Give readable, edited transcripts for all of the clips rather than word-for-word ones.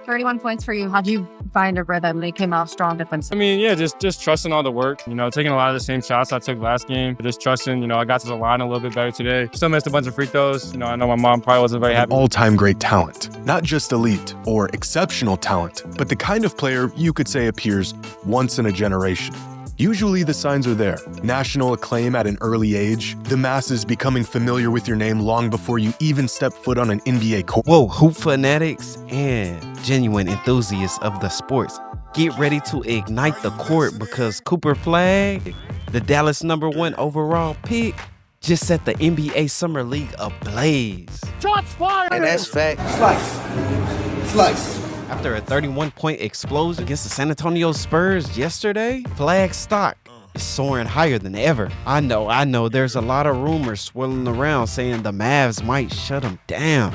31 points for you. How'd you find a rhythm? They came out strong defensively. I mean, yeah, just trusting all the work, taking a lot of the same shots I took last game. Just trusting, I got to the line a little bit better today. Still missed a bunch of free throws. I know my mom probably wasn't very happy. All-time great talent. Not just elite or exceptional talent, but the kind of player you could say appears once in a generation. Usually the signs are there. National acclaim at an early age, the masses becoming familiar with your name long before you even step foot on an NBA court. Whoa, hoop fanatics and genuine enthusiasts of the sports, get ready to ignite the court because Cooper Flagg, the Dallas #1 overall pick, just set the NBA Summer League ablaze. Shots fired! And that's fact. Slice. After a 31-point explosion against the San Antonio Spurs yesterday, Flagg's stock is soaring higher than ever. I know, there's a lot of rumors swirling around saying the Mavs might shut him down.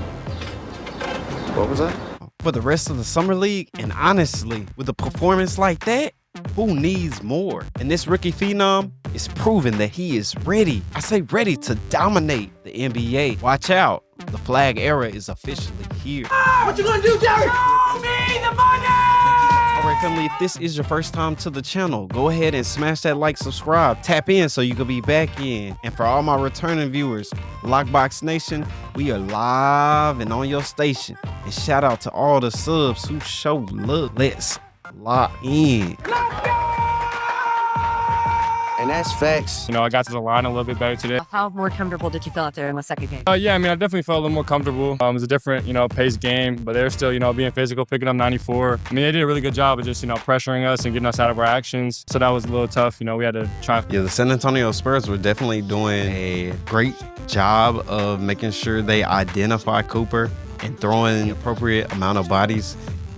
What was that? For the rest of the Summer League, and honestly, with a performance like that, who needs more? And this rookie Phenom is proving that he is ready. I say ready to dominate the NBA. Watch out, the Flagg era is officially here. What you gonna do, Derek? Show me the money! All right, family, if this is your first time to the channel, go ahead and smash that like, subscribe, tap in so you can be back in. And for all my returning viewers, Lockbox Nation, we are live and on your station. And shout out to all the subs who show love. Let's lock in. And that's facts. I got to the line a little bit better today. How more comfortable did you feel out there in the second game? Yeah, I mean, I definitely felt a little more comfortable. It was a different, paced game, but they're still, being physical, picking up 94. I mean, they did a really good job of just, pressuring us and getting us out of our actions. So that was a little tough. We had to try. Yeah, the San Antonio Spurs were definitely doing a great job of making sure they identify Cooper and throwing the appropriate amount of bodies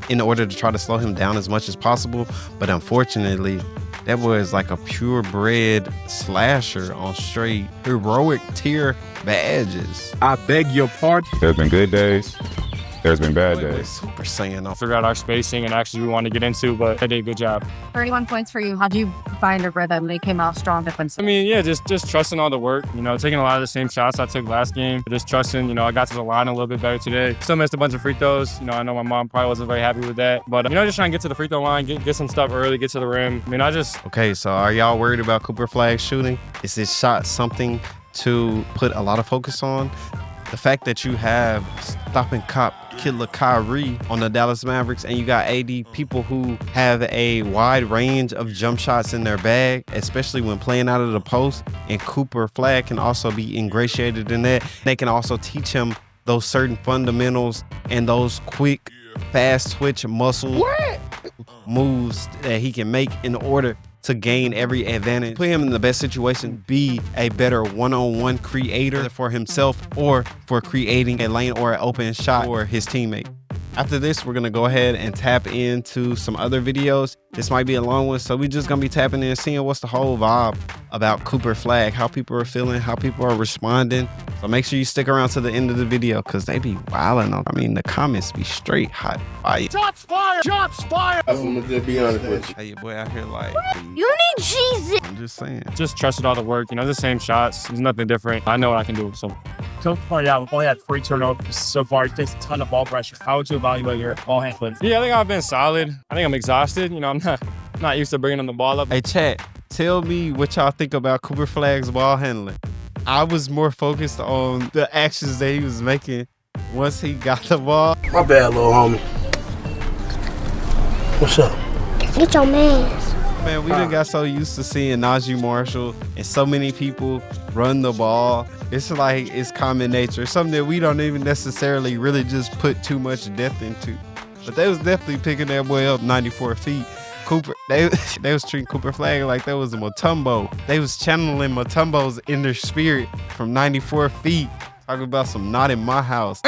in order to try to slow him down as much as possible. But unfortunately, that was like a purebred slasher on straight heroic tier badges. I beg your pardon. There's been good days. There's been bad days. Super Saiyan. Figure out our spacing and actions we want to get into, but they did a good job. 31 points for you. How'd you find a rhythm? They came out strong defensively. I mean, yeah, just trusting all the work, taking a lot of the same shots I took last game. Just trusting, I got to the line a little bit better today. Still missed a bunch of free throws. I know my mom probably wasn't very happy with that. But, just trying to get to the free throw line, get some stuff early, get to the rim. I mean, Okay, so are y'all worried about Cooper Flagg shooting? Is this shot something to put a lot of focus on? The fact that you have stopping cop killer Kyrie on the Dallas Mavericks and you got AD, people who have a wide range of jump shots in their bag, especially when playing out of the post, and Cooper Flagg can also be ingratiated in that. They can also teach him those certain fundamentals and those quick, fast twitch muscle moves that he can make in order to gain every advantage, put him in the best situation, be a better one-on-one creator for himself or for creating a lane or an open shot for his teammate. After this, we're gonna go ahead and tap into some other videos. This might be a long one, so we're just gonna be tapping in, seeing what's the whole vibe about Cooper Flagg, how people are feeling, how people are responding. So make sure you stick around to the end of the video because they be wilding on. I mean, the comments be straight hot fire. Shots fired! Shots fired! I'm gonna just be honest with you. Hey, your boy out here like, You need Jesus. I'm just saying. just trusted all the work, the same shots. There's nothing different. I know what I can do, so. Coach pointed out, we've only had 3 turnovers so far. It takes a ton of ball pressure. How would you evaluate your ball handling? Yeah, I think I've been solid. I think I'm exhausted. I'm not used to bringing the ball up. Hey, chat, tell me what y'all think about Cooper Flagg's ball handling. I was more focused on the actions that he was making once he got the ball. My bad, little homie. What's up? Get your man. Man, we done got so used to seeing Najee Marshall and so many people run the ball. It's like it's common nature. It's something that we don't even necessarily really just put too much depth into. But they was definitely picking that boy up 94 feet. They was treating Cooper Flagg like that was a Mutombo. They was channeling Mutombos in their spirit from 94 feet. Talking about some not in my house.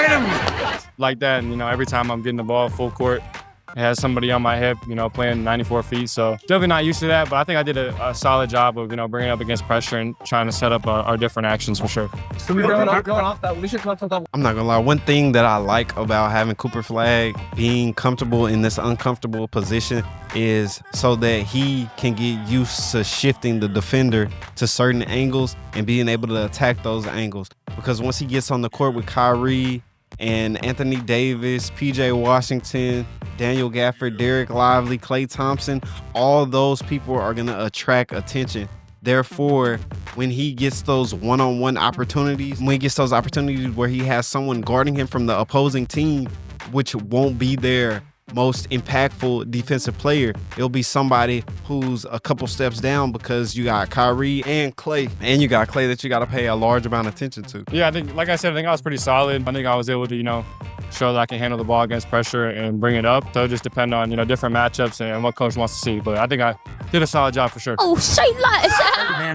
Like that, and every time I'm getting the ball full court, it has somebody on my hip, playing 94 feet. So definitely not used to that, but I think I did a solid job of, bringing up against pressure and trying to set up our different actions for sure. So we're going off that. We should go off that. I'm not gonna lie, one thing that I like about having Cooper Flagg being comfortable in this uncomfortable position is so that he can get used to shifting the defender to certain angles and being able to attack those angles. Because once he gets on the court with Kyrie and Anthony Davis, PJ Washington, Daniel Gafford, Derek Lively, Klay Thompson, all those people are going to attract attention. Therefore, when he gets those one-on-one opportunities, when he gets those opportunities where he has someone guarding him from the opposing team, which won't be their most impactful defensive player, it'll be somebody who's a couple steps down because you got Kyrie and Klay, and you got Klay that you got to pay a large amount of attention to. Yeah, I think, like I said, I think I was pretty solid. I think I was able to, show that I can handle the ball against pressure and bring it up. So it just depend on, different matchups and what coach wants to see. But I think I did a solid job for sure. Oh, say that.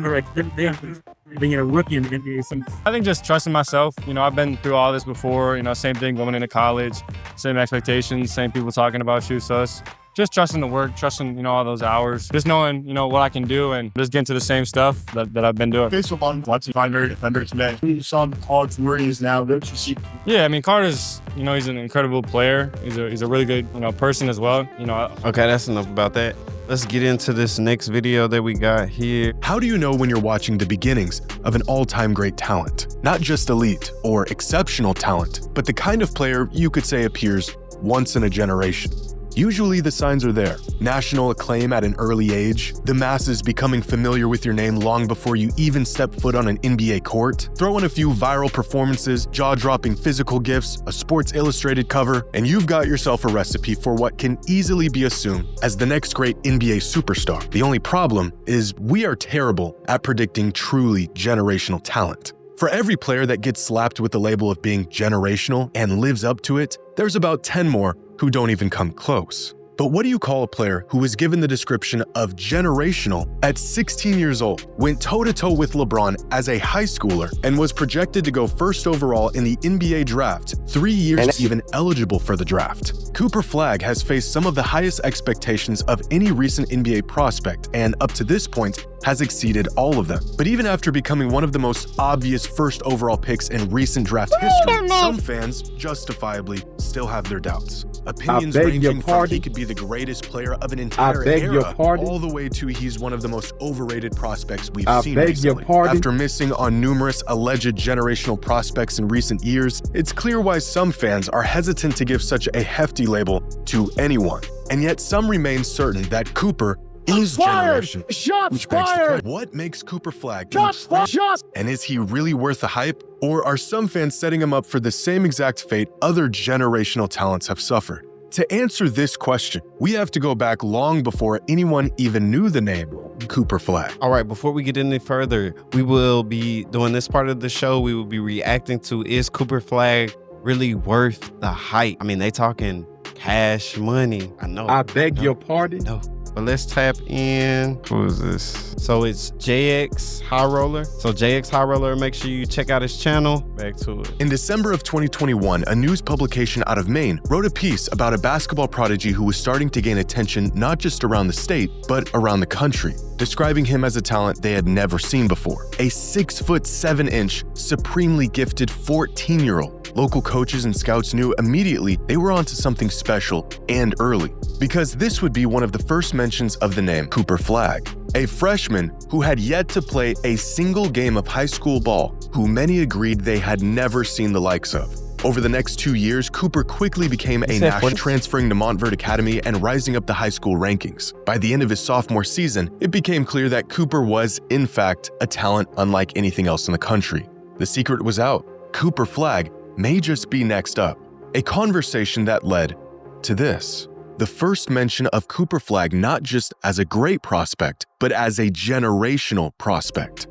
Being a rookie in the NBA. I think just trusting myself. I've been through all this before. Same thing going into college, same expectations, same people talking about you. So it's just trusting the work, trusting, all those hours, just knowing, what I can do and just getting to the same stuff that I've been doing. Based on what's your primary defender today? You saw Carter's worries now. Don't you see? Yeah, I mean, Carter's, he's an incredible player. He's a really good, person as well. Okay, that's enough about that. Let's get into this next video that we got here. How do you know when you're watching the beginnings of an all-time great talent? Not just elite or exceptional talent, but the kind of player you could say appears once in a generation. Usually the signs are there. National acclaim at an early age, the masses becoming familiar with your name long before you even step foot on an NBA court, throw in a few viral performances, jaw-dropping physical gifts, a Sports Illustrated cover, and you've got yourself a recipe for what can easily be assumed as the next great NBA superstar. The only problem is we are terrible at predicting truly generational talent. For every player that gets slapped with the label of being generational and lives up to it, there's about 10 more who don't even come close. But what do you call a player who was given the description of generational at 16 years old, went toe-to-toe with LeBron as a high schooler, and was projected to go first overall in the NBA draft 3 years even eligible for the draft? Cooper Flagg has faced some of the highest expectations of any recent NBA prospect, and up to this point, has exceeded all of them. But even after becoming one of the most obvious first overall picks in recent draft history, some fans, justifiably, still have their doubts. Opinions ranging from he could be the greatest player of an entire era, all the way to he's one of the most overrated prospects we've seen recently. After missing on numerous alleged generational prospects in recent years, it's clear why some fans are hesitant to give such a hefty label to anyone. And yet some remain certain that Cooper is generation. Shots fired! What makes Cooper Flagg and is he really worth the hype? Or are some fans setting him up for the same exact fate other generational talents have suffered? To answer this question, we have to go back long before anyone even knew the name Cooper Flagg. All right, before we get any further, we will be doing this part of the show. We will be reacting to, is Cooper Flagg really worth the hype? I mean, they talking cash money. I know. I beg your pardon? No. But let's tap in. Who is this? So it's JX High Roller. So JX High Roller, make sure you check out his channel. Back to it. In December of 2021, a news publication out of Maine wrote a piece about a basketball prodigy who was starting to gain attention not just around the state, but around the country, describing him as a talent they had never seen before. A 6'7" supremely gifted 14-year-old. Local coaches and scouts knew immediately they were onto something special and early, because this would be one of the first mentions of the name Cooper Flagg, a freshman who had yet to play a single game of high school ball, who many agreed they had never seen the likes of. Over the next 2 years, Cooper quickly became a national, transferring to Montverde Academy and rising up the high school rankings. By the end of his sophomore season, it became clear that Cooper was, in fact, a talent unlike anything else in the country. The secret was out. Cooper Flagg may just be next up. A conversation that led to this. The first mention of Cooper Flagg not just as a great prospect, but as a generational prospect.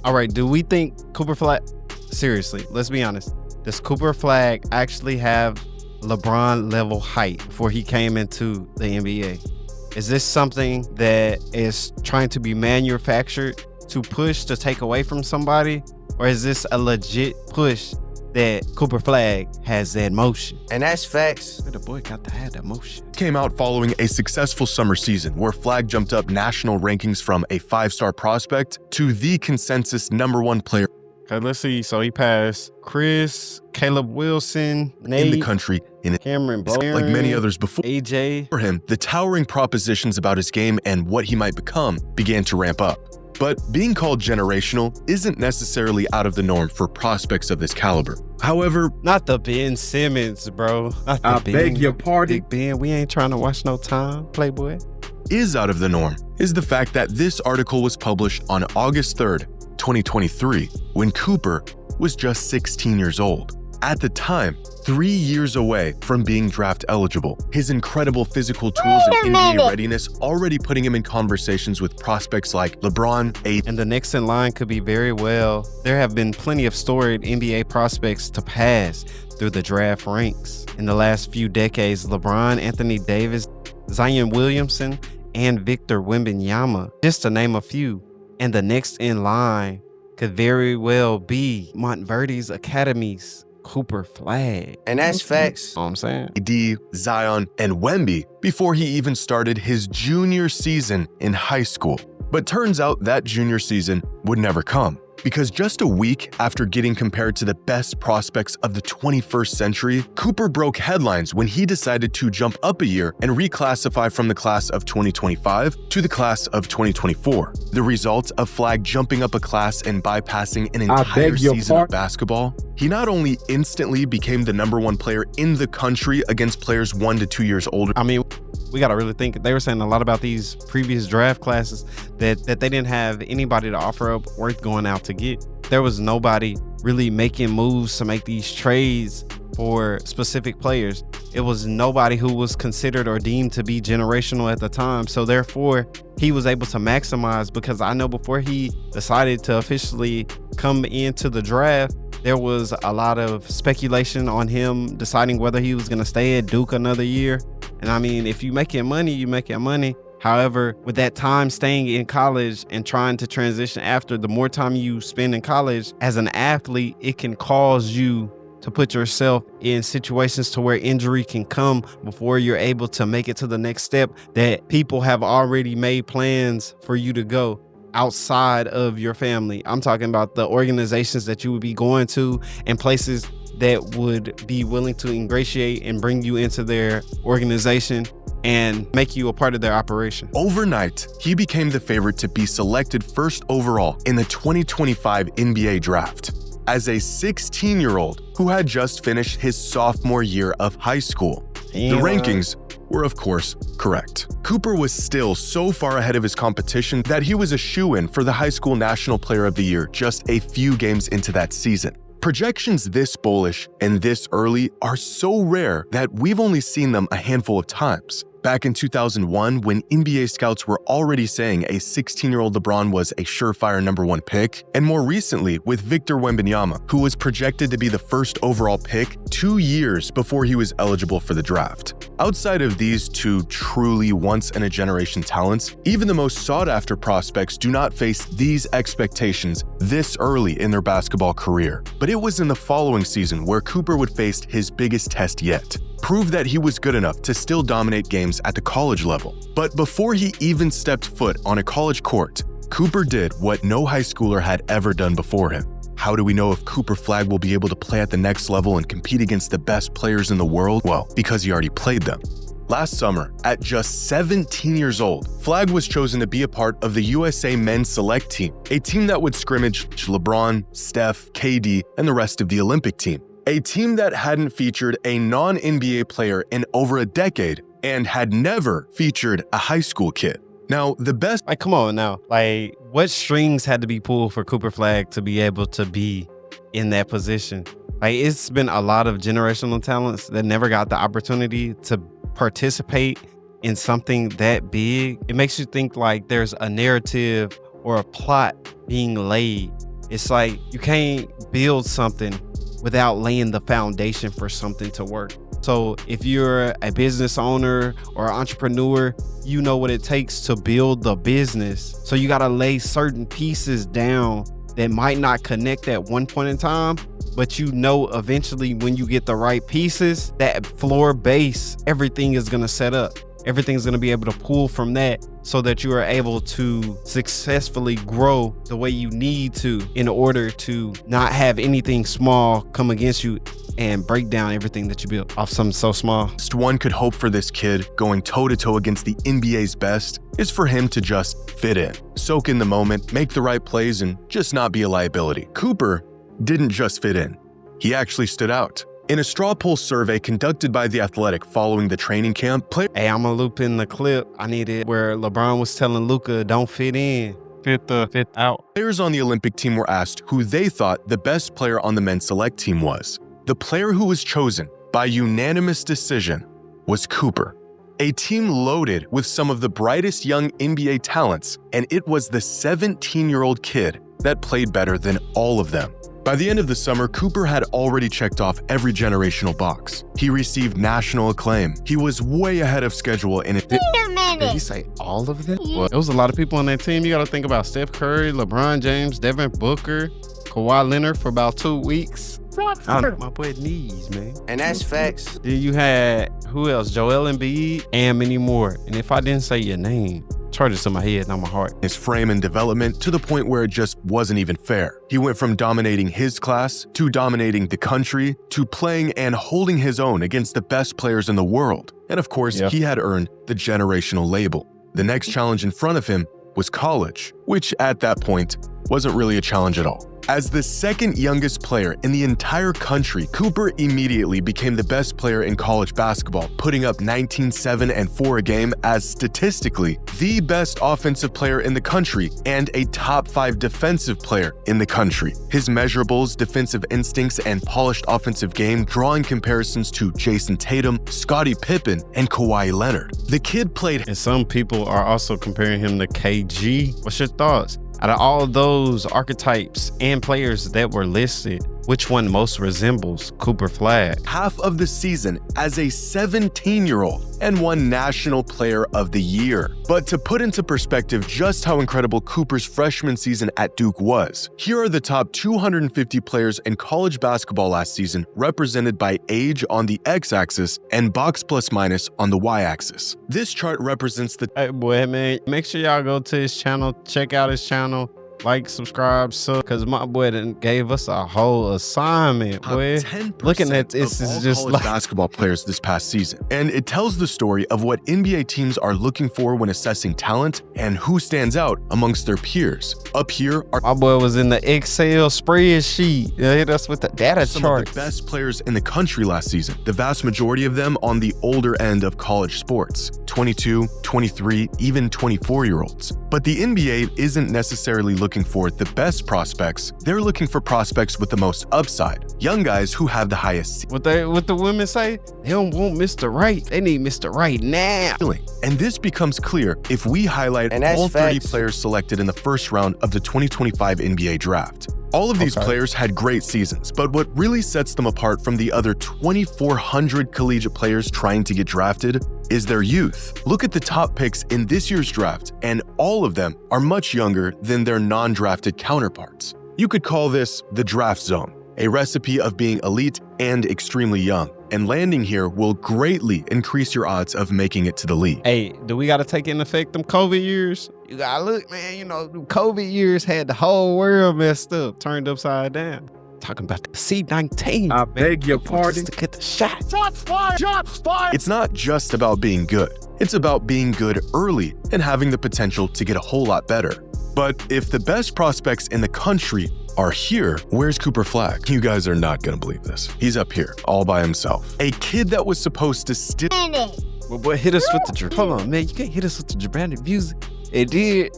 All right, do we think Cooper Flagg, seriously, let's be honest, does Cooper Flagg actually have LeBron level height before he came into the NBA? Is this something that is trying to be manufactured to push to take away from somebody? Or is this a legit push that Cooper Flagg has that motion? And that's facts. The boy got to have that motion. Came out following a successful summer season where Flagg jumped up national rankings from a 5-star prospect to the consensus #1 player Okay, let's see. So he passed Chris, Caleb Wilson, Nate, in the country in Cameron Bowen, like many others before AJ. him. The towering propositions about his game and what he might become began to ramp up. But being called generational isn't necessarily out of the norm for prospects of this caliber. However, Not the Ben Simmons, bro. Not the I Ben. beg your pardon. Big Ben, we ain't trying to waste no time, Playboy. is out of the norm is the fact that this article was published on August 3rd, 2023, when Cooper was just 16 years old. At the time, 3 years away from being draft eligible. His incredible physical tools and NBA readiness already putting him in conversations with prospects like LeBron, AD, And the next in line could be very well. There have been plenty of storied NBA prospects to pass through the draft ranks. In the last few decades, LeBron, Anthony Davis, Zion Williamson, and Victor Wembanyama, just to name a few. And the next in line could very well be Montverde's Academy's Cooper Flagg. And that's facts. Know what I'm saying? AD, Zion, and Wemby before he even started his junior season in high school. But turns out that junior season would never come, because just a week after getting compared to the best prospects of the 21st century, Cooper broke headlines when he decided to jump up a year and reclassify from the class of 2025 to the class of 2024. The result of Flagg jumping up a class and bypassing an entire season of basketball, he not only instantly became the #1 player in the country against players 1 to 2 years older. I mean, we got to really think. They were saying a lot about these previous draft classes that they didn't have anybody to offer up worth going out to get. There was nobody really making moves to make these trades for specific players. It was nobody who was considered or deemed to be generational at the time. So therefore, he was able to maximize, because I know before he decided to officially come into the draft, there was a lot of speculation on him deciding whether he was going to stay at Duke another year. And I mean, if you making money, you making money. However, with that time staying in college and trying to transition after, the more time you spend in college as an athlete, it can cause you to put yourself in situations to where injury can come before you're able to make it to the next step, that people have already made plans for you to go outside of your family. I'm talking about the organizations that you would be going to and places that would be willing to ingratiate and bring you into their organization and make you a part of their operation. Overnight, he became the favorite to be selected first overall in the 2025 NBA draft. As a 16-year-old who had just finished his sophomore year of high school. The rankings were, of course, correct. Cooper was still so far ahead of his competition that he was a shoo-in for the High School National Player of the Year just a few games into that season. Projections this bullish and this early are so rare that we've only seen them a handful of times. Back in 2001, when NBA scouts were already saying a 16-year-old LeBron was a surefire #1 pick, and more recently with Victor Wembanyama, who was projected to be the first overall pick 2 years before he was eligible for the draft. Outside of these two truly once-in-a-generation talents, even the most sought-after prospects do not face these expectations this early in their basketball career. But it was in the following season where Cooper would face his biggest test yet. Prove that he was good enough to still dominate games at the college level. But before he even stepped foot on a college court, Cooper did what no high schooler had ever done before him. How do we know if Cooper Flagg will be able to play at the next level and compete against the best players in the world? Well, because he already played them. Last summer, at just 17 years old, Flagg was chosen to be a part of the USA Men's Select Team, a team that would scrimmage LeBron, Steph, KD, and the rest of the Olympic team. A team that hadn't featured a non-NBA player in over a decade and had never featured a high school kid. Now, the best— Like, come on now. Like, what strings had to be pulled for Cooper Flagg to be able to be in that position? Like, it's been a lot of generational talents that never got the opportunity to participate in something that big. It makes you think like there's a narrative or a plot being laid. It's like you can't build something without laying the foundation for something to work. So if you're a business owner or entrepreneur, you know what it takes to build the business. So you got to lay certain pieces down that might not connect at one point in time, but you know eventually when you get the right pieces, that floor base, everything is going to set up. everything's going to be able to pull from that so that you are able to successfully grow the way you need to in order to not have anything small come against you and break down everything that you built off something so small. One could hope for this kid going toe-to-toe against the NBA's best is for him to just fit in, soak in the moment, make the right plays, and just not be a liability. Cooper didn't just fit in. He actually stood out. In a straw poll survey conducted by The Athletic following the training camp, Hey, I'm gonna loop in the clip. I need it where LeBron was telling Luka, don't fit in, fit out. players on the Olympic team were asked who they thought the best player on the men's select team was. The player who was chosen by unanimous decision was Cooper. A team loaded with some of the brightest young NBA talents, and it was the 17-year-old kid that played better than all of them. By the end of the summer, Cooper had already checked off every generational box. He received national acclaim. He was way ahead of schedule in it. Did he say all of them? Well, there was a lot of people on that team. You got to think about Steph Curry, LeBron James, Devin Booker, Kawhi Leonard for about 2 weeks. My boy knees, man. And that's facts. Then you had, who else? Joel Embiid and many more. And if I didn't say your name, charges to my head, not my heart. His frame and development to the point where it just wasn't even fair. He went from dominating his class to dominating the country to playing and holding his own against the best players in the world. And of course, he had earned the generational label. The next challenge in front of him was college, which at that point wasn't really a challenge at all. As the second youngest player in the entire country, Cooper immediately became the best player in college basketball, putting up 19, 7, and 4 a game as statistically the best offensive player in the country and a top 5 defensive player in the country. His measurables, defensive instincts, and polished offensive game drawing comparisons to Jason Tatum, Scottie Pippen, and Kawhi Leonard. The kid played. And some people are also comparing him to KG. What's your thoughts? Out of all of those archetypes and players that were listed, which one most resembles Cooper Flagg? Half of the season as a 17-year-old and won National Player of the Year. But to put into perspective just how incredible Cooper's freshman season at Duke was, here are the top 250 players in college basketball last season represented by age on the x-axis and box plus minus on the y-axis. This chart represents the— Hey, boy, man, make sure y'all go to his channel, check out his channel. Like, subscribe, because my boy done gave us a whole assignment, boy. Looking at this is just like basketball players this past season. And it tells the story of what NBA teams are looking for when assessing talent and who stands out amongst their peers. Up here are— my boy was in the Excel spreadsheet. Hit us with the data some charts. of the best players in the country last season. The vast majority of them on the older end of college sports. 22, 23, even 24-year-olds. But the NBA isn't necessarily looking for the best prospects. They're looking for prospects with the most upside. Young guys who have the highest What the women say? They don't want Mr. Right. They need Mr. Right now. ceiling. And this becomes clear if we highlight And that's all 30 facts. players selected in the first round of the 2025 NBA draft. All of these players had great seasons, but what really sets them apart from the other 2,400 collegiate players trying to get drafted is their youth. Look at the top picks in this year's draft, and all of them are much younger than their non-drafted counterparts. You could call this the draft zone, a recipe of being elite and extremely young. And landing here will greatly increase your odds of making it to the league. Hey, do we got to take into effect them COVID years? You got to look, man, you know, them COVID years had the whole world messed up, turned upside down. Talking about the C-19. I beg your pardon. Just to get the shot. It's not just about being good. It's about being good early and having the potential to get a whole lot better. But if the best prospects in the country are here, where's Cooper Flagg? You guys are not gonna believe this. He's up here, all by himself. A kid that was supposed to still— Well, boy, hit us with the hold on, man. You can't hit us with the dramatic music. It did.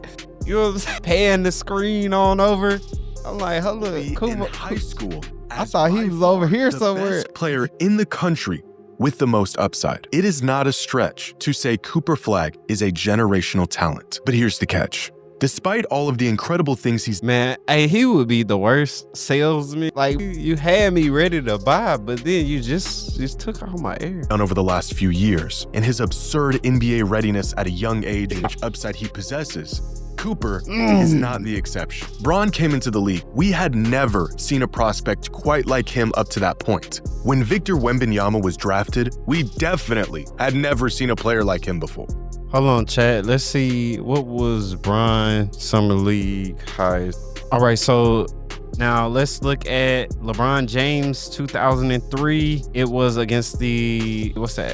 You know what I'm saying? Pan the screen on over. I'm like, hold up, in Cooper. high school. I thought he was over here the somewhere. Best player in the country with the most upside. It is not a stretch to say Cooper Flagg is a generational talent. But here's the catch. Despite all of the incredible things he's Man, hey, he would be the worst salesman. Like, you had me ready to buy, but then you just took all my air. done over the last few years, and his absurd NBA readiness at a young age and which upside he possesses, Cooper is not the exception. Bron came into the league. We had never seen a prospect quite like him up to that point. When Victor Wembanyama was drafted, we definitely had never seen a player like him before. Hold on, Chad. Let's see. What was Bron Summer League highest? All right, so now let's look at LeBron James 2003. It was against the,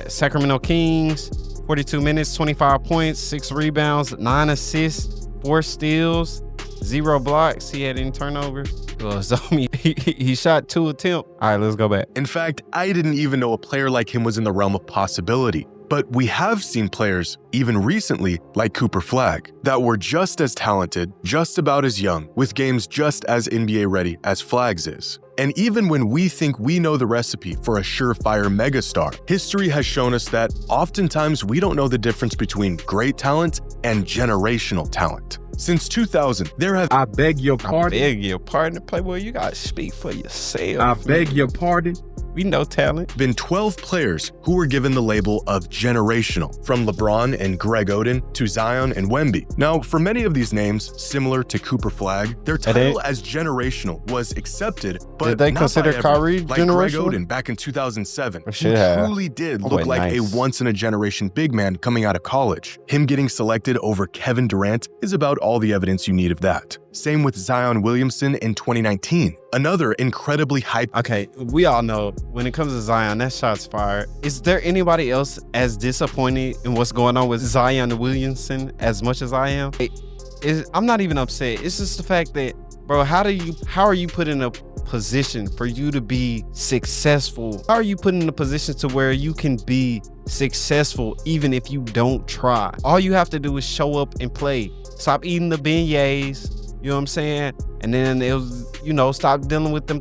Sacramento Kings. 42 minutes, 25 points, 6 rebounds, 9 assists, 4 steals, 0 blocks. He had any turnovers. So he shot 2 attempts. All right, let's go back. In fact, I didn't even know a player like him was in the realm of possibility. But we have seen players, even recently, like Cooper Flagg, that were just as talented, just about as young, with games just as NBA ready as Flagg's is. And even when we think we know the recipe for a surefire megastar, history has shown us that oftentimes we don't know the difference between great talent and generational talent. Since 2000, there have— I beg your pardon. I beg your pardon, Playboy. You gotta speak for yourself. I beg your pardon. We know talent. been 12 players who were given the label of generational, from LeBron and Greg Oden to Zion and Wemby. Now, for many of these names, similar to Cooper Flagg, their title as generational was accepted, but did they not consider by everyone. Kyrie like Greg generational? Oden back in 2007, who should have. truly did Oh, look like nice. a once-in-a-generation big man coming out of college. Him getting selected over Kevin Durant is about all the evidence you need of that. Same with Zion Williamson in 2019, another incredibly hyped— Okay, we all know when it comes to Zion, that shot's fired. Is there anybody else as disappointed in what's going on with Zion Williamson as much as I am? I'm not even upset. It's just the fact that, bro, how are you put in a position for you to be successful? How are you put in a position to where you can be successful even if you don't try? All you have to do is show up and play. Stop eating the beignets. You know what I'm saying? And then it was, stop dealing with them,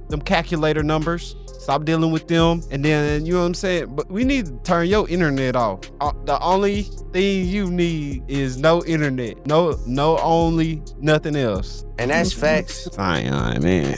them calculator numbers. Stop dealing with them. And then, you know what I'm saying? But we need to turn your internet off. The only thing you need is no internet. No, nothing else. And that's facts. Zion, man.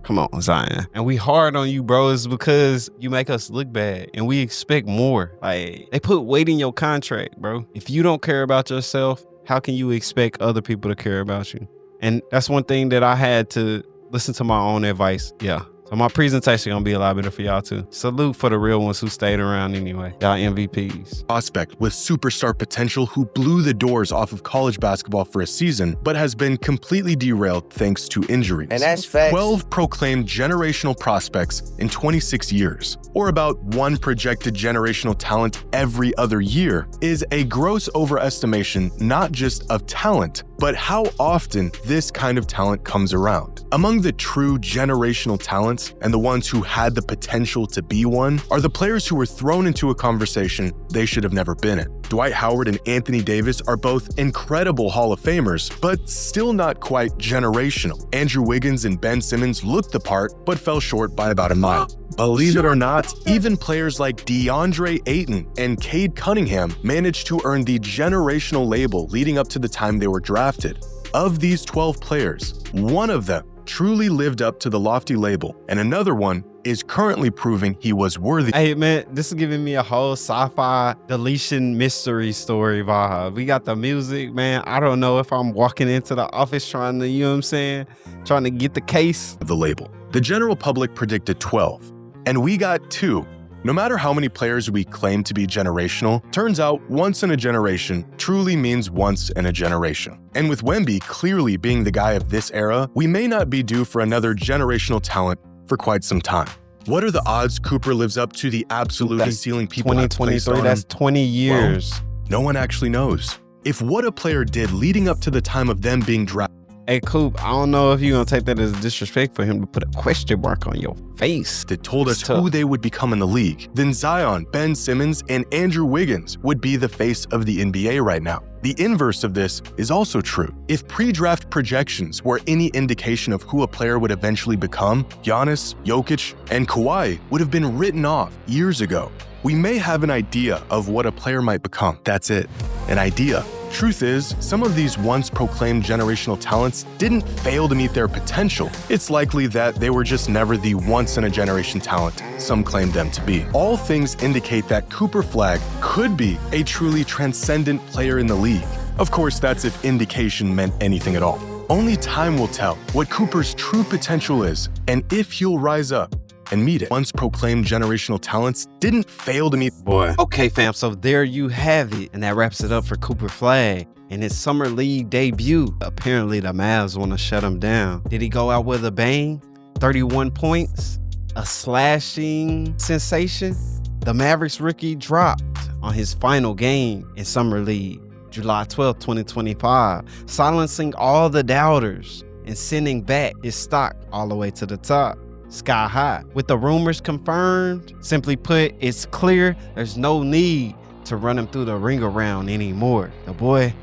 Come on, Zion. And we hard on you, bro, is because you make us look bad and we expect more. Like, they put weight in your contract, bro. If you don't care about yourself, how can you expect other people to care about you? And that's one thing that I had to listen to my own advice. Yeah. So my presentation gonna be a lot better for y'all too. Salute for the real ones who stayed around anyway. Y'all MVPs. prospect with superstar potential who blew the doors off of college basketball for a season, but has been completely derailed thanks to injuries. And that's facts. 12 proclaimed generational prospects in 26 years, or about one projected generational talent every other year, is a gross overestimation not just of talent, but how often this kind of talent comes around. Among the true generational talents, and the ones who had the potential to be one, are the players who were thrown into a conversation they should have never been in. Dwight Howard and Anthony Davis are both incredible Hall of Famers, but still not quite generational. Andrew Wiggins and Ben Simmons looked the part, but fell short by about a mile. Believe it or not, even players like DeAndre Ayton and Cade Cunningham managed to earn the generational label leading up to the time they were drafted. Of these 12 players, one of them truly lived up to the lofty label, and another one is currently proving he was worthy. Hey man, this is giving me a whole sci-fi deletion mystery story vibe. We got the music, man. I don't know if I'm walking into the office trying to, you know what I'm saying? Trying to get the case. The label. The general public predicted 12, and we got 2. No matter how many players we claim to be generational, turns out once in a generation truly means once in a generation. And with Wemby clearly being the guy of this era, we may not be due for another generational talent for quite some time. What are the odds Cooper lives up to the absolute ceiling people have placed on 2023, that's him? 20 years. Well, no one actually knows. If what a player did leading up to the time of them being drafted— Hey, Coop, I don't know if you're going to take that as disrespect for him to put a question mark on your face. that told us It's tough. who they would become in the league, then Zion, Ben Simmons, and Andrew Wiggins would be the face of the NBA right now. The inverse of this is also true. If pre-draft projections were any indication of who a player would eventually become, Giannis, Jokic, and Kawhi would have been written off years ago. We may have an idea of what a player might become. That's it, an idea. Truth is, some of these once proclaimed generational talents didn't fail to meet their potential. It's likely that they were just never the once-in-a-generation talent some claimed them to be. All things indicate that Cooper Flagg could be a truly transcendent player in the league. Of course, that's if indication meant anything at all. Only time will tell what Cooper's true potential is and if he'll rise up and meet it. Once proclaimed generational talents didn't fail to meet. Boy. Okay, fam, so there you have it. And that wraps it up for Cooper Flagg in his summer league debut. Apparently, the Mavs want to shut him down. Did he go out with a bang? 31 points? A slashing sensation? The Mavericks rookie dropped on his final game in summer league, July 12, 2025, silencing all the doubters and sending back his stock all the way to the top. Sky high. With the rumors confirmed, simply put, it's clear there's no need to run him through the ring around anymore. The boy,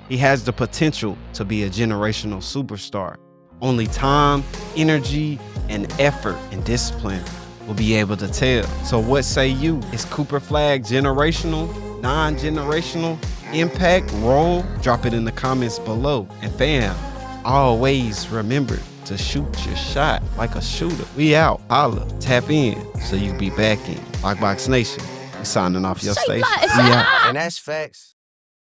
he has the potential to be a generational superstar. Only time, energy, and effort and discipline will be able to tell. So what say you? Is Cooper Flagg generational, non-generational, impact, role? Drop it in the comments below. And fam, always remember to shoot your shot like a shooter. We out. Holla. Tap in so you can be back in. Lockbox Nation. We signing off your station. We out. And that's facts.